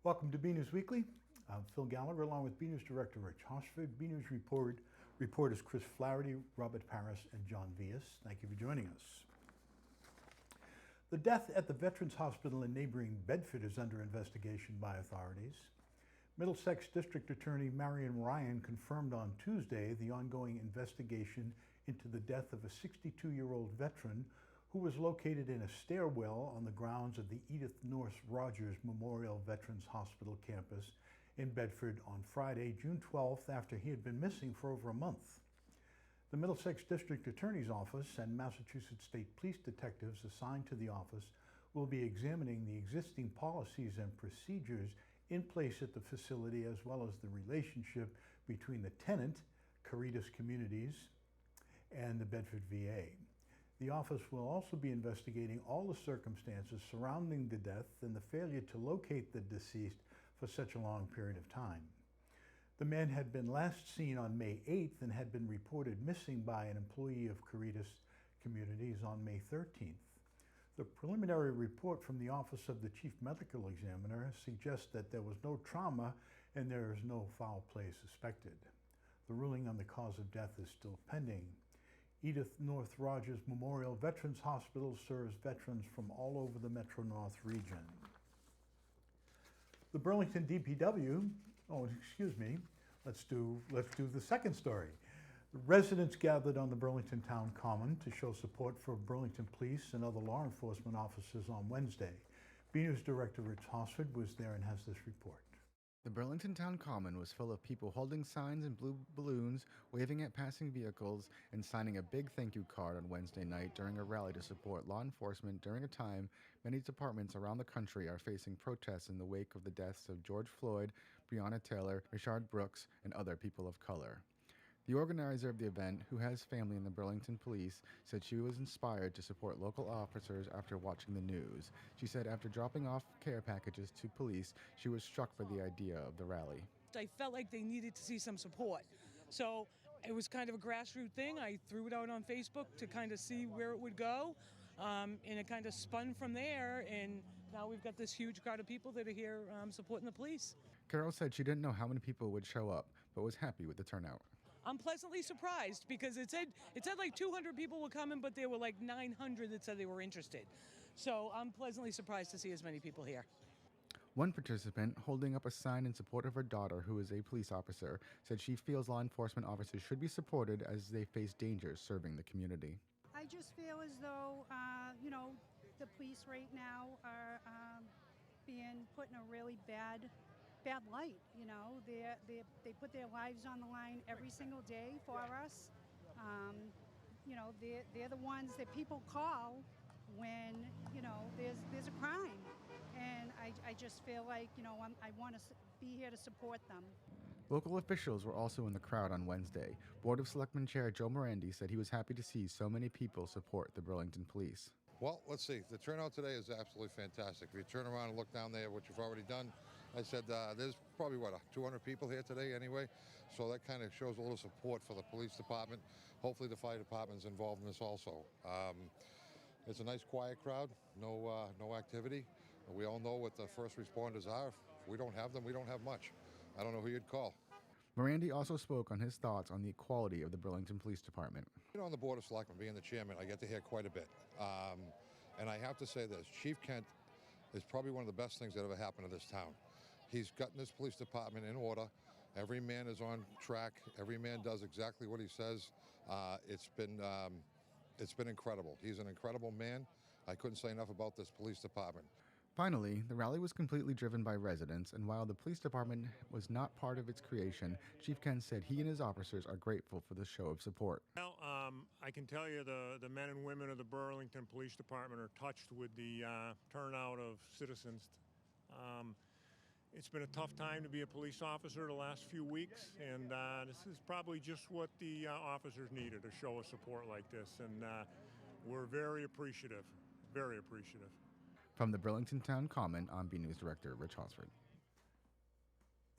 Welcome to BNEWS Weekly. I'm Phil Gallagher along with BNEWS Director Rich Hoshford, BNEWS reporters Chris Flaherty, Robert Paris, and John Vias. Thank you for joining us. The death at the Veterans Hospital in neighboring Bedford is under investigation by authorities. Middlesex District Attorney Marion Ryan confirmed on Tuesday the ongoing investigation into the death of a 62-year-old veteran who was located in a stairwell on the grounds of the Edith North Rogers Memorial Veterans Hospital campus in Bedford on Friday, June 12th, after he had been missing for over a month. The Middlesex District Attorney's Office and Massachusetts State Police detectives assigned to the office will be examining the existing policies and procedures in place at the facility, as well as the relationship between the tenant, Caritas Communities, and the Bedford VA. The office will also be investigating all the circumstances surrounding the death and the failure to locate the deceased for such a long period of time. The man had been last seen on May 8th and had been reported missing by an employee of Caritas Communities on May 13th. The preliminary report from the Office of the Chief Medical Examiner suggests that there was no trauma and there is no foul play suspected. The ruling on the cause of death is still pending. Edith North Rogers Memorial Veterans Hospital serves veterans from all over the Metro North region. The Burlington DPW, let's do the second story. Residents gathered on the Burlington Town Common to show support for Burlington Police and other law enforcement officers on Wednesday. BNEWS Director Rich Hoshford was there and has this report. The Burlington Town Common was full of people holding signs and blue balloons, waving at passing vehicles, and signing a big thank you card on Wednesday night during a rally to support law enforcement during a time many departments around the country are facing protests in the wake of the deaths of George Floyd, Breonna Taylor, Rayshard Brooks, and other people of color. The organizer of the event, who has family in the Burlington Police, said she was inspired to support local officers after watching the news. She said after dropping off care packages to police, she was struck by the idea of the rally. I felt like they needed to see some support. So it was kind of a grassroots thing. I threw it out on Facebook to kind of see where it would go. And it kind of spun from there. And now we've got this huge crowd of people that are here supporting the police. Carol said she didn't know how many people would show up, but was happy with the turnout. I'm pleasantly surprised because it said like 200 people were coming, but there were like 900 that said they were interested. So I'm pleasantly surprised to see as many people here. One participant, holding up a sign in support of her daughter, who is a police officer, said she feels law enforcement officers should be supported as they face dangers serving the community. I just feel as though, the police right now are being put in a really bad light. They put their lives on the line every single day for us. They're the ones that people call when there's a crime, and I just feel like I want to be here to support them. Local officials were also in the crowd on Wednesday. Board of Selectmen Chair Joe MORANDI said he was happy to see so many people support the Burlington Police. Well, let's see. The turnout today is absolutely fantastic. If you turn around and look down there, what you've already done, I said there's probably, 200 people here today anyway. So that kind of shows a little support for the police department. Hopefully the fire department's involved in this also. It's a nice quiet crowd, no activity. We all know what the first responders are. If we don't have them, we don't have much. I don't know who you'd call. MORANDI also spoke on his thoughts on the equality of the Burlington Police Department. On the Board of Selectmen, being the chairman, I get to hear quite a bit. And I have to say this, Chief Kent is probably one of the best things that ever happened to this town. He's gotten this police department in order. Every man is on track. Every man does exactly what he says. It's been incredible. He's an incredible man. I couldn't say enough about this police department. Finally, the rally was completely driven by residents, and while the police department was not part of its creation, Chief Kent said he and his officers are grateful for the show of support. Well, I can tell you the men and women of the Burlington Police Department are touched with the turnout of citizens. It's been a tough time to be a police officer the last few weeks, and this is probably just what the officers needed, a show of support like this, and we're very appreciative, very appreciative. From the Burlington Town Common, I'm BNEWS Director Rich Hoshford.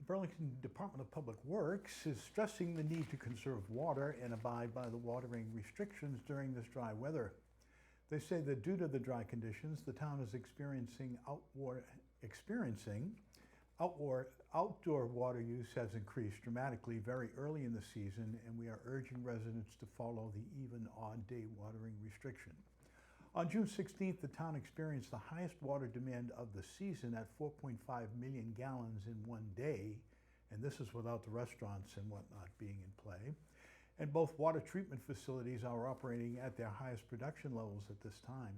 The Burlington Department of Public Works is stressing the need to conserve water and abide by the watering restrictions during this dry weather. They say that due to the dry conditions, the town is experiencing Outdoor water use has increased dramatically very early in the season, and we are urging residents to follow the even odd day watering restriction. On June 16th, the town experienced the highest water demand of the season at 4.5 million gallons in one day, and this is without the restaurants and whatnot being in play. And both water treatment facilities are operating at their highest production levels at this time.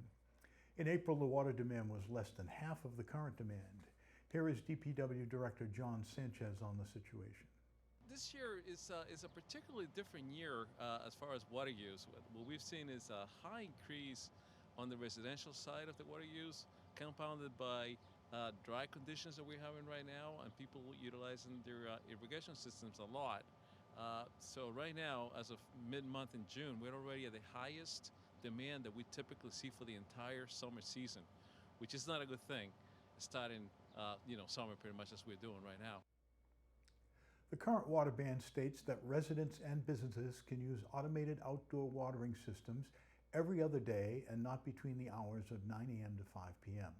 In April, the water demand was less than half of the current demand. Here is DPW Director John Sanchez on the situation. This year is a particularly different year as far as water use. What we've seen is a high increase on the residential side of the water use, compounded by dry conditions that we're having right now and people utilizing their irrigation systems a lot. So right now, as of mid-month in June, we're already at the highest demand that we typically see for the entire summer season, which is not a good thing, starting summer pretty much as we're doing right now. The current water ban states that residents and businesses can use automated outdoor watering systems every other day and not between the hours of 9 a.m. to 5 p.m.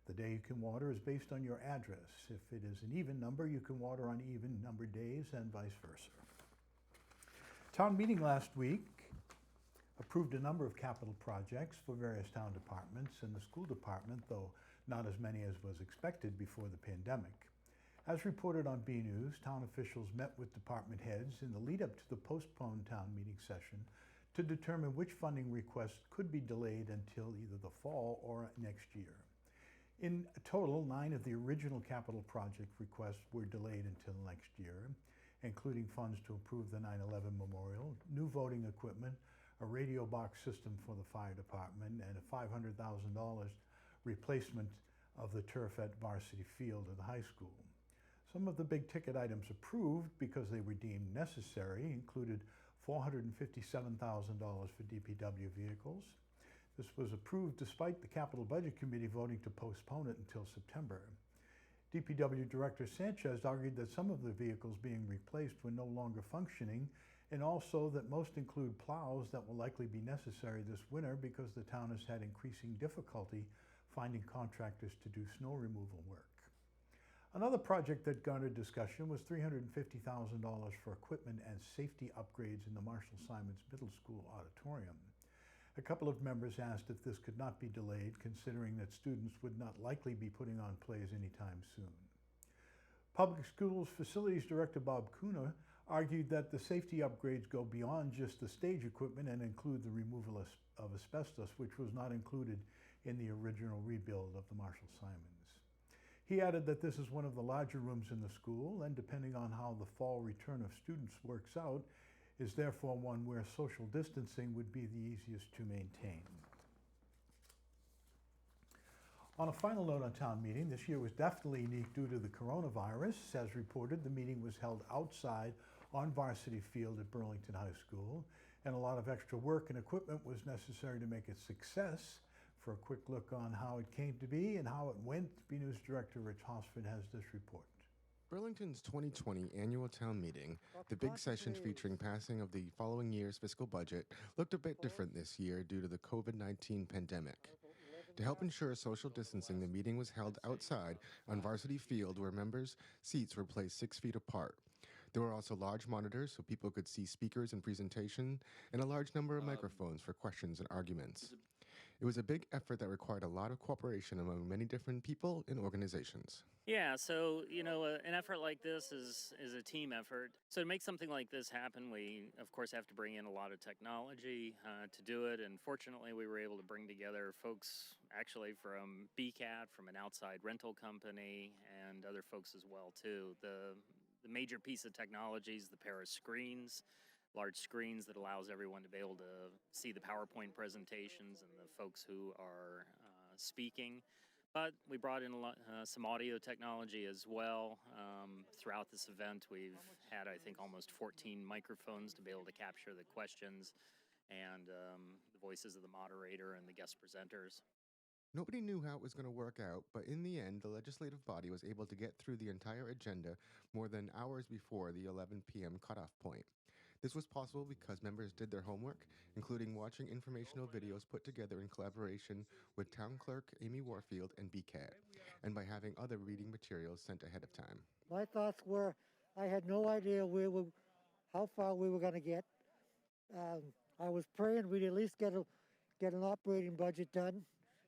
The day you can water is based on your address. If it is an even number, you can water on even numbered days and vice versa. Town meeting last week approved a number of capital projects for various town departments and the school department, though not as many as was expected before the pandemic. As reported on BNews, town officials met with department heads in the lead up to the postponed town meeting session to determine which funding requests could be delayed until either the fall or next year. In total, 9 of the original capital project requests were delayed until next year, including funds to improve the 9/11 memorial, new voting equipment, a radio box system for the fire department, and a $500,000 replacement of the turf at Varsity Field at the high school. Some of the big ticket items approved because they were deemed necessary included $457,000 for DPW vehicles. This was approved despite the Capital Budget Committee voting to postpone it until September. DPW Director Sanchez argued that some of the vehicles being replaced were no longer functioning, and also that most include plows that will likely be necessary this winter because the town has had increasing difficulty finding contractors to do snow removal work. Another project that garnered discussion was $350,000 for equipment and safety upgrades in the Marshall Simonds Middle School auditorium. A couple of members asked if this could not be delayed, considering that students would not likely be putting on plays anytime soon. Public Schools Facilities Director Bob Kuna argued that the safety upgrades go beyond just the stage equipment and include the removal of asbestos, which was not included in the original rebuild of the Marshall Simonds. He added that this is one of the larger rooms in the school, and depending on how the fall return of students works out, is therefore one where social distancing would be the easiest to maintain. On a final note on town meeting, this year was definitely unique due to the coronavirus. As reported, the meeting was held outside on Varsity Field at Burlington High School, and a lot of extra work and equipment was necessary to make it a success. For a quick look on how it came to be and how it went, BNews Director Rich Hosford has this report. Burlington's 2020 annual town meeting, the big session featuring passing of the following year's fiscal budget, looked a bit different this year due to the COVID-19 pandemic. To help ensure social distancing, the meeting was held outside on Varsity Field where members' seats were placed 6 feet apart. There were also large monitors so people could see speakers and presentation, and a large number of microphones for questions and arguments. It was a big effort that required a lot of cooperation among many different people and organizations. Yeah, so, an effort like this is a team effort. So to make something like this happen, we, of course, have to bring in a lot of technology to do it. And fortunately, we were able to bring together folks actually from BCAT, from an outside rental company, and other folks as well, too. The major piece of technology is the pair of screens. Large screens that allows everyone to be able to see the PowerPoint presentations and the folks who are speaking. But we brought in some audio technology as well. Throughout this event, we've had, I think, almost 14 microphones to be able to capture the questions and the voices of the moderator and the guest presenters. Nobody knew how it was going to work out, but in the end, the legislative body was able to get through the entire agenda more than hours before the 11 p.m. cutoff point. This was possible because members did their homework, including watching informational videos put together in collaboration with Town Clerk Amy Warfield and BCAT, and by having other reading materials sent ahead of time. My thoughts were, I had no idea how far we were going to get. I was praying we'd at least get an operating budget done,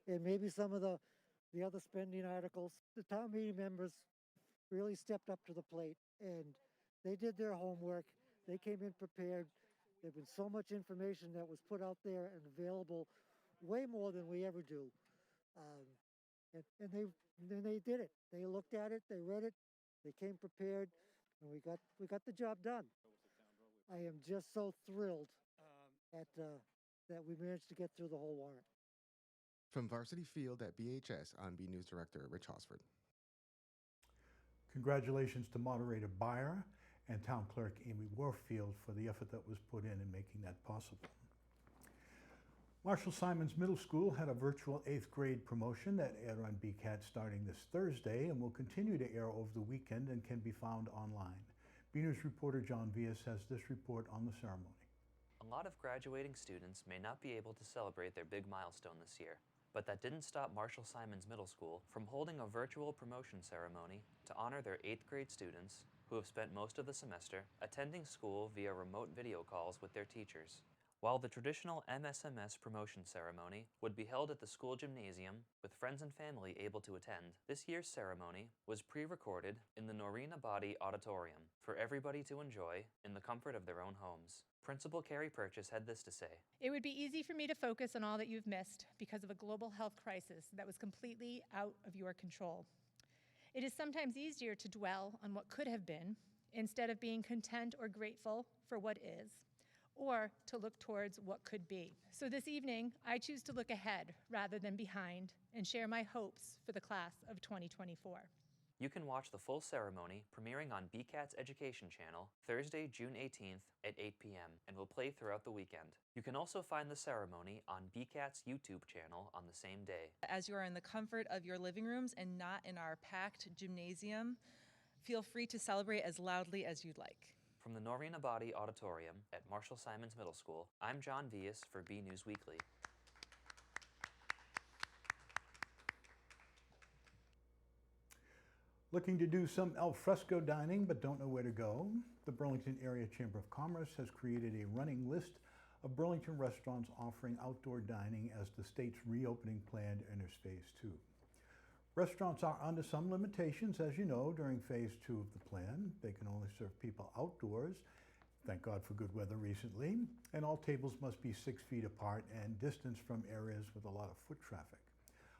and maybe some of the other spending articles. The town meeting members really stepped up to the plate, and they did their homework. They came in prepared. There's been so much information that was put out there and available, way more than we ever do. And they did it. They looked at it. They read it. They came prepared, and we got the job done. I am just so thrilled that we managed to get through the whole warrant. From Varsity Field at BHS, I'm BNews Director Rich Hosford. Congratulations to Moderator Beyer and Town Clerk Amy Warfield for the effort that was put in making that possible. Marshall Simonds Middle School had a virtual 8th grade promotion that aired on BCAT starting this Thursday and will continue to air over the weekend and can be found online. BNews reporter John Vias has this report on the ceremony. A lot of graduating students may not be able to celebrate their big milestone this year, but that didn't stop Marshall Simonds Middle School from holding a virtual promotion ceremony to honor their 8th grade students who have spent most of the semester attending school via remote video calls with their teachers. While the traditional MSMS promotion ceremony would be held at the school gymnasium with friends and family able to attend, this year's ceremony was pre-recorded in the Noreen Abadi Auditorium for everybody to enjoy in the comfort of their own homes. Principal CARI PERCHASE had this to say. It would be easy for me to focus on all that you've missed because of a global health crisis that was completely out of your control. It is sometimes easier to dwell on what could have been instead of being content or grateful for what is, or to look towards what could be. So this evening, I choose to look ahead rather than behind and share my hopes for the class of 2024. You can watch the full ceremony premiering on BCAT's Education channel Thursday, June 18th at 8 p.m. and will play throughout the weekend. You can also find the ceremony on BCAT's YouTube channel on the same day. As you are in the comfort of your living rooms and not in our packed gymnasium, feel free to celebrate as loudly as you'd like. From the Noreen Abadi Auditorium at Marshall Simonds Middle School, I'm John Vias for BNEWS Weekly. Looking to do some al fresco dining but don't know where to go? The Burlington Area Chamber of Commerce has created a running list of Burlington restaurants offering outdoor dining as the state's reopening plan enters phase 2. Restaurants are under some limitations, as you know, during phase 2 of the plan. They can only serve people outdoors, thank God for good weather recently, and all tables must be 6 feet apart and distanced from areas with a lot of foot traffic.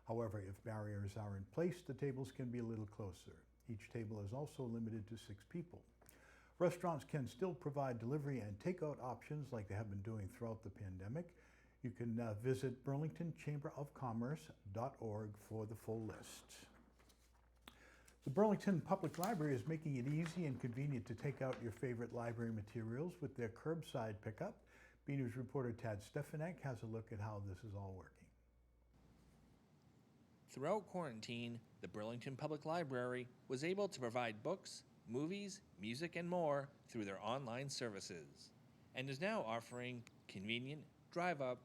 However, if barriers are in place, the tables can be a little closer. Each table is also limited to 6 people. Restaurants can still provide delivery and takeout options like they have been doing throughout the pandemic. You can visit burlingtonchamberofcommerce.org for the full list. The Burlington Public Library is making it easy and convenient to take out your favorite library materials with their curbside pickup. BNews reporter Tad Stefanek has a look at how this is all working. Throughout quarantine, the Burlington Public Library was able to provide books, movies, music, and more through their online services, and is now offering convenient, drive-up,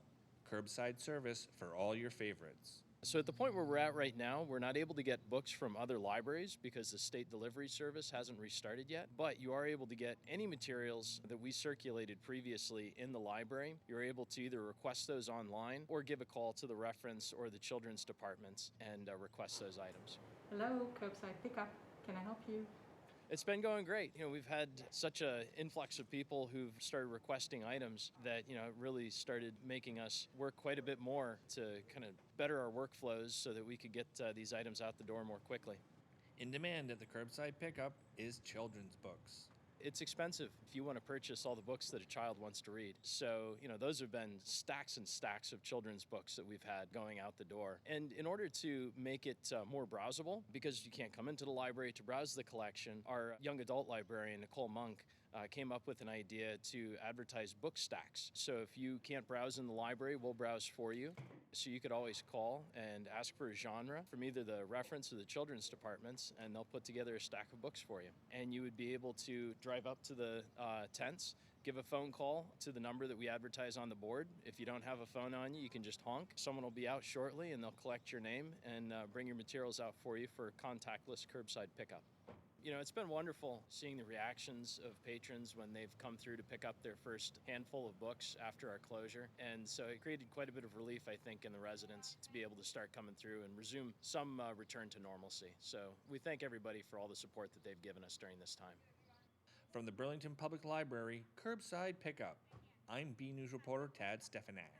curbside service for all your favorites. So at the point where we're at right now, we're not able to get books from other libraries because the state delivery service hasn't restarted yet, but you are able to get any materials that we circulated previously in the library. You're able to either request those online or give a call to the reference or the children's departments and request those items. Hello, curbside pickup. Can I help you? It's been going great. We've had such an influx of people who've started requesting items that, it really started making us work quite a bit more to kind of better our workflows so that we could get these items out the door more quickly. In demand at the curbside pickup is children's books. It's expensive if you want to purchase all the books that a child wants to read. So, those have been stacks and stacks of children's books that we've had going out the door. And in order to make it more browsable, because you can't come into the library to browse the collection, our young adult librarian, Nicole Monk, came up with an idea to advertise book stacks. So if you can't browse in the library, we'll browse for you. So you could always call and ask for a genre from either the reference or the children's departments, and they'll put together a stack of books for you. And you would be able to drive up to the tents, give a phone call to the number that we advertise on the board. If you don't have a phone on you, you can just honk. Someone will be out shortly and they'll collect your name and bring your materials out for you for contactless curbside pickup. You know, it's been wonderful seeing the reactions of patrons when they've come through to pick up their first handful of books after our closure. And so it created quite a bit of relief, I think, in the residents to be able to start coming through and resume some return to normalcy. So we thank everybody for all the support that they've given us during this time. From the Burlington Public Library, Curbside Pickup. I'm BNews reporter Tad Stefanak.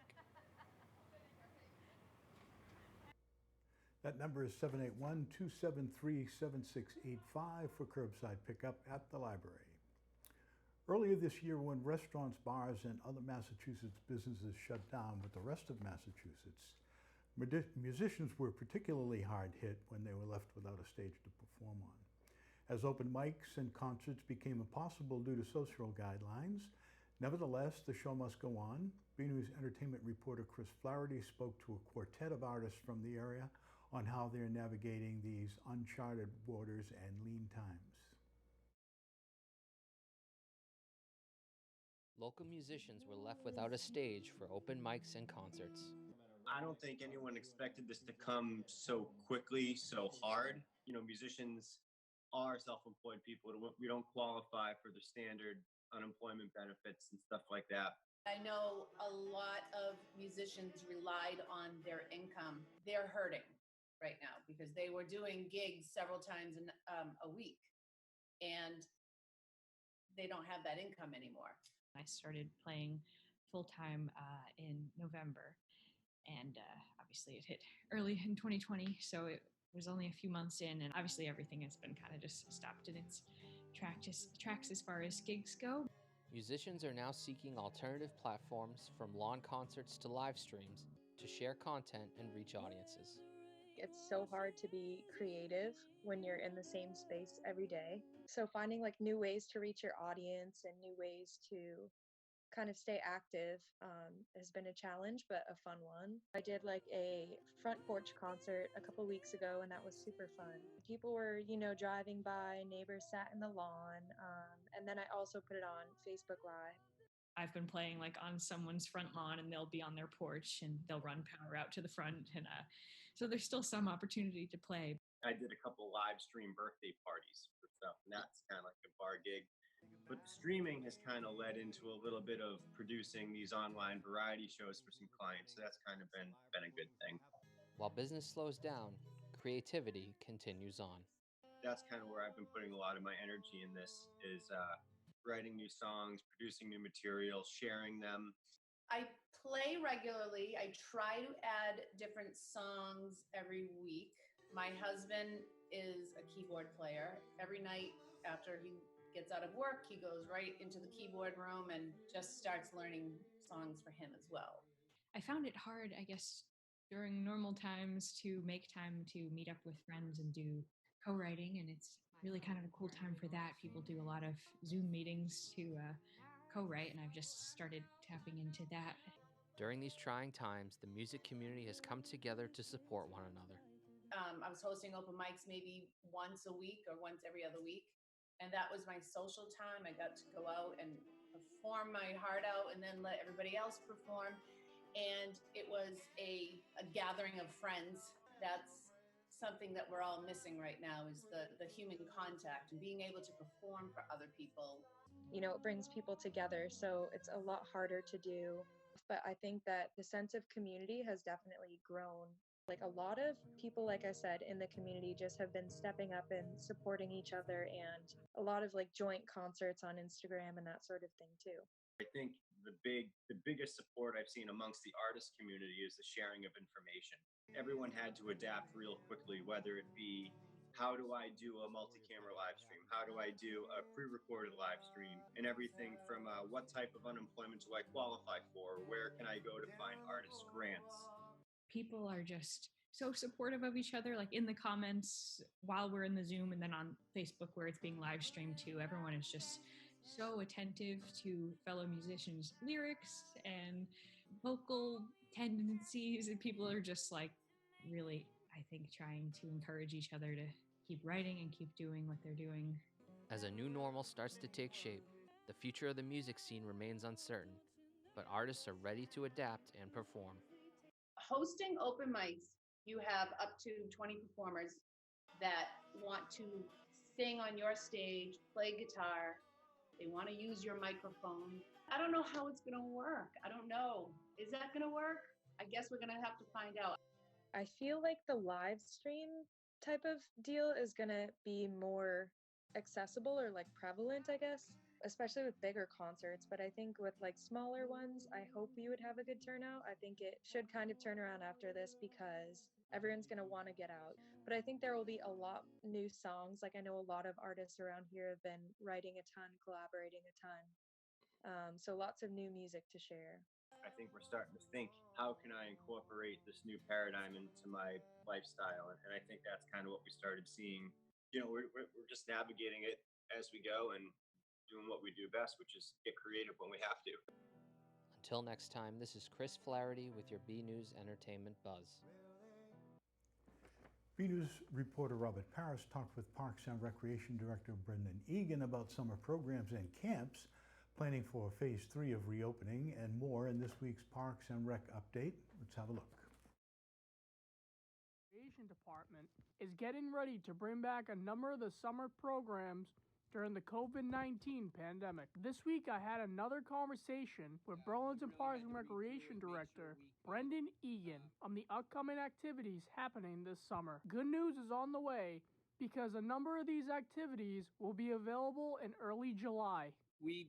That number is 781-273-7685 for curbside pickup at the library. Earlier this year, when restaurants, bars, and other Massachusetts businesses shut down with the rest of Massachusetts, musicians were particularly hard hit when they were left without a stage to perform on. As open mics and concerts became impossible due to social guidelines, nevertheless, the show must go on. BNews entertainment reporter Chris Flaherty spoke to a quartet of artists from the area on how they're navigating these uncharted waters and lean times. Local musicians were left without a stage for open mics and concerts. I don't think anyone expected this to come so quickly, so hard. You know, musicians are self-employed people. We don't qualify for the standard unemployment benefits and stuff like that. I know a lot of musicians relied on their income. They're hurting right now because they were doing gigs several times a week, and they don't have that income anymore. I started playing full-time in November, and obviously it hit early in 2020, so it was only a few months in, and obviously everything has been kind of just stopped in its tracks as far as gigs go. Musicians are now seeking alternative platforms, from lawn concerts to live streams, to share content and reach audiences. It's so hard to be creative when you're in the same space every day. So finding like new ways to reach your audience and new ways to kind of stay active has been a challenge, but a fun one. I did like a front porch concert a couple weeks ago, and that was super fun. People were, driving by, neighbors sat in the lawn, and then I also put it on Facebook Live. I've been playing like on someone's front lawn, and they'll be on their porch and they'll run power out to the front, and so there's still some opportunity to play. I did a couple live stream birthday parties for stuff, and that's kind of like a bar gig. But the streaming has kind of led into a little bit of producing these online variety shows for some clients, so that's kind of been a good thing. While business slows down, creativity continues on. That's kind of where I've been putting a lot of my energy in this, is writing new songs, producing new material, sharing them. I play regularly. I try to add different songs every week. My husband is a keyboard player. Every night after he gets out of work, he goes right into the keyboard room and just starts learning songs for him as well. I found it hard, I guess, during normal times to make time to meet up with friends and do co-writing, and it's really kind of a cool time for that. People do a lot of Zoom meetings to co-write, and I've just started tapping into that. During these trying times, the music community has come together to support one another. I was hosting open mics maybe once a week or once every other week, and that was my social time. I got to go out and perform my heart out and then let everybody else perform, and it was a gathering of friends. That's something that we're all missing right now, is the human contact and being able to perform for other people. It brings people together, so it's a lot harder to do. But I think that the sense of community has definitely grown. Like a lot of people, like I said, in the community just have been stepping up and supporting each other, and a lot of like joint concerts on Instagram and that sort of thing too. I think the biggest support I've seen amongst the artist community is the sharing of information. Everyone had to adapt real quickly, whether it be, how do I do a multi-camera live stream? How do I do a pre-recorded live stream? And everything from what type of unemployment do I qualify for? Where can I go to find artist grants? People are just so supportive of each other, like in the comments while we're in the Zoom, and then on Facebook where it's being live streamed too. Everyone is just so attentive to fellow musicians' lyrics and vocal tendencies, and people are just like really, I think, trying to encourage each other to keep writing and keep doing what they're doing. As a new normal starts to take shape, The future of the music scene remains uncertain, but artists are ready to adapt and perform. Hosting open mics, you have up to 20 performers that want to sing on your stage, play guitar. They want to use your microphone. I don't know how it's going to work. I don't know. Is that going to work? I guess we're going to have to find out. I feel like the live stream type of deal is going to be more accessible or like prevalent, I guess, especially with bigger concerts. But I think with like smaller ones, I hope we would have a good turnout. I think it should kind of turn around after this because everyone's going to want to get out. But I think there will be a lot new songs. Like I know a lot of artists around here have been writing a ton, collaborating a ton. So lots of new music to share. I think we're starting to think, how can I incorporate this new paradigm into my lifestyle? And I think that's kind of what we started seeing. You know, we're just navigating it as we go and doing what we do best, which is get creative when we have to. Until next time, this is Chris Flaherty with your BNews Entertainment Buzz. BNews reporter Robert Paris talked with Parks and Recreation Director Brendan Egan about summer programs and camps, planning for Phase 3 of reopening, and more in this week's Parks and Rec update. Let's have a look. The Recreation Department is getting ready to bring back a number of the summer programs during the COVID-19 pandemic. This week I had another conversation with Burlington Parks and Recreation Director Brendan Egan on the upcoming activities happening this summer. Good news is on the way because a number of these activities will be available in early July. We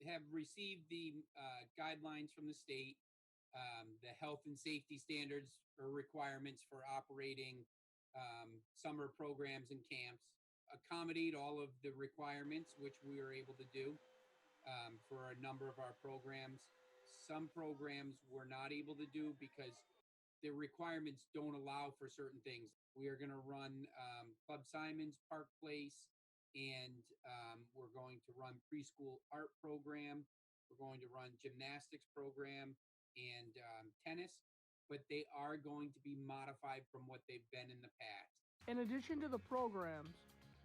have received the guidelines from the state, the health and safety standards or requirements for operating summer programs and camps, accommodate all of the requirements, which we were able to do for a number of our programs. Some programs we're not able to do because the requirements don't allow for certain things. We are going to run Club Simonds, Park Place, and we're going to run preschool art program. We're going to run gymnastics program and tennis, but they are going to be modified from what they've been in the past. In addition to the programs,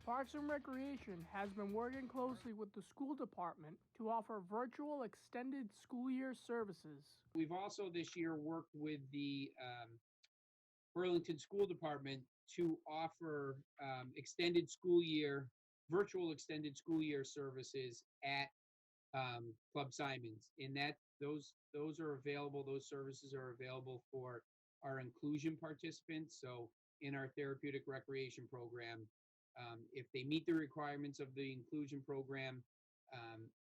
Parks and Recreation has been working closely with the school department to offer virtual extended school year services. We've also this year worked with the Burlington School Department to offer virtual extended school year services at Club Simonds. And that those are available. Those services are available for our inclusion participants. So in our therapeutic recreation program, if they meet the requirements of the inclusion program,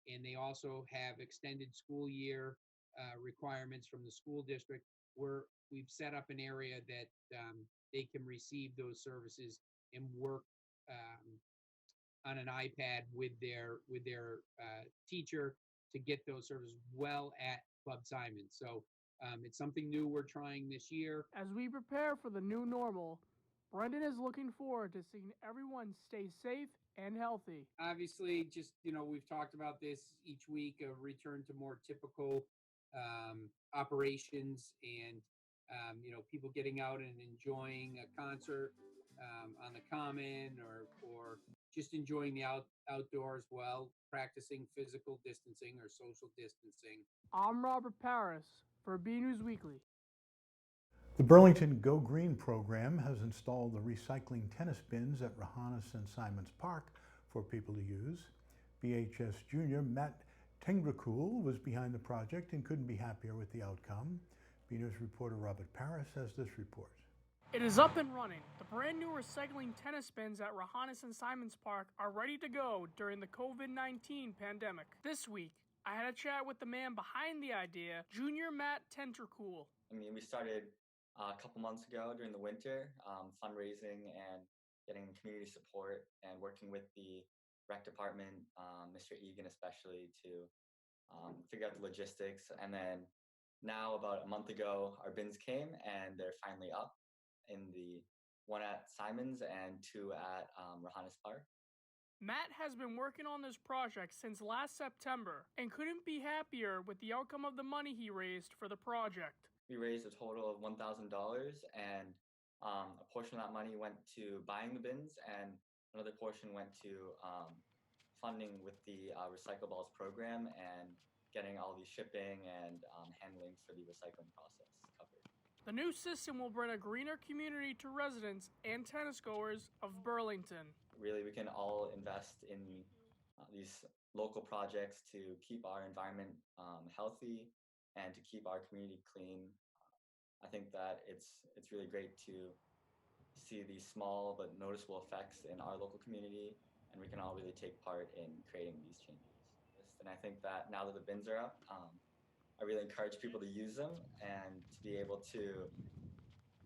and they also have extended school year requirements from the school district, we've set up an area that they can receive those services and work on an iPad with their teacher to get those services well at Club Simonds. So it's something new we're trying this year. As we prepare for the new normal, Brendan is looking forward to seeing everyone stay safe and healthy. Obviously, just, we've talked about this each week, a return to more typical operations and, people getting out and enjoying a concert on the common or just enjoying the outdoors while practicing physical distancing or social distancing. I'm Robert Paris for BNEWS Weekly. The Burlington Go Green program has installed the recycling tennis bins at Rohannes and Simonds Park for people to use. BHS junior Matt Tengracool was behind the project and couldn't be happier with the outcome. BNews reporter Robert Paris has this report. It is up and running. The brand new recycling tennis bins at Rohannes and Simonds Park are ready to go during the COVID-19 pandemic. This week, I had a chat with the man behind the idea, junior Matt Tengracool. We started a couple months ago during the winter, fundraising and getting community support and working with the rec department, Mr. Egan especially, to figure out the logistics. And then now about a month ago, our bins came and they're finally up in the one at Simonds and two at Rohannes Park. Matt has been working on this project since last September and couldn't be happier with the outcome of the money he raised for the project. We raised a total of $1,000 and a portion of that money went to buying the bins and another portion went to funding with the Recyclables program and getting all the shipping and handling for the recycling process covered. The new system will bring a greener community to residents and tennis goers of Burlington. Really, we can all invest in these local projects to keep our environment healthy and to keep our community clean. I think that it's really great to see these small but noticeable effects in our local community, and we can all really take part in creating these changes. And I think that now that the bins are up, I really encourage people to use them and to be able to,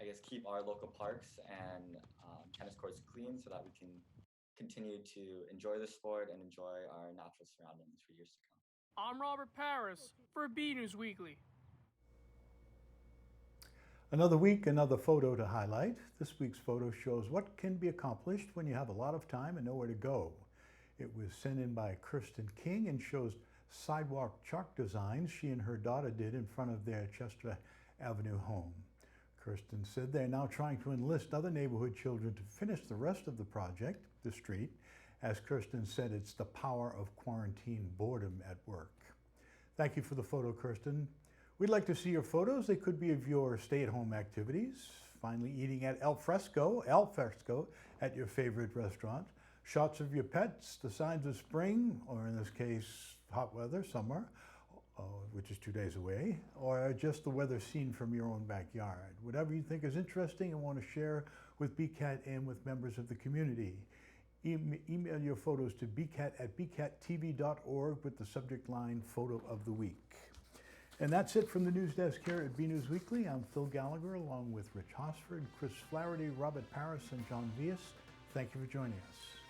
I guess, keep our local parks and tennis courts clean so that we can continue to enjoy the sport and enjoy our natural surroundings for years to come. I'm Robert Paris for BNEWS Weekly. Another week, another photo to highlight. This week's photo shows what can be accomplished when you have a lot of time and nowhere to go. It was sent in by Kirsten King and shows sidewalk chalk designs she and her daughter did in front of their Chester Avenue home. Kirsten said they're now trying to enlist other neighborhood children to finish the rest of the project, the street. As Kirsten said, it's the power of quarantine boredom at work. Thank you for the photo, Kirsten. We'd like to see your photos. They could be of your stay-at-home activities, finally eating at al fresco at your favorite restaurant, shots of your pets, the signs of spring, or in this case, hot weather, summer, which is 2 days away, or just the weather seen from your own backyard. Whatever you think is interesting and want to share with BCAT and with members of the community. Email your photos to bcat@bcattv.org with the subject line Photo of the Week. And that's it from the news desk here at BNEWS Weekly. I'm Phil Gallagher along with Rich Hosford, Chris Flaherty, Robert Paris, and John Vias. Thank you for joining us.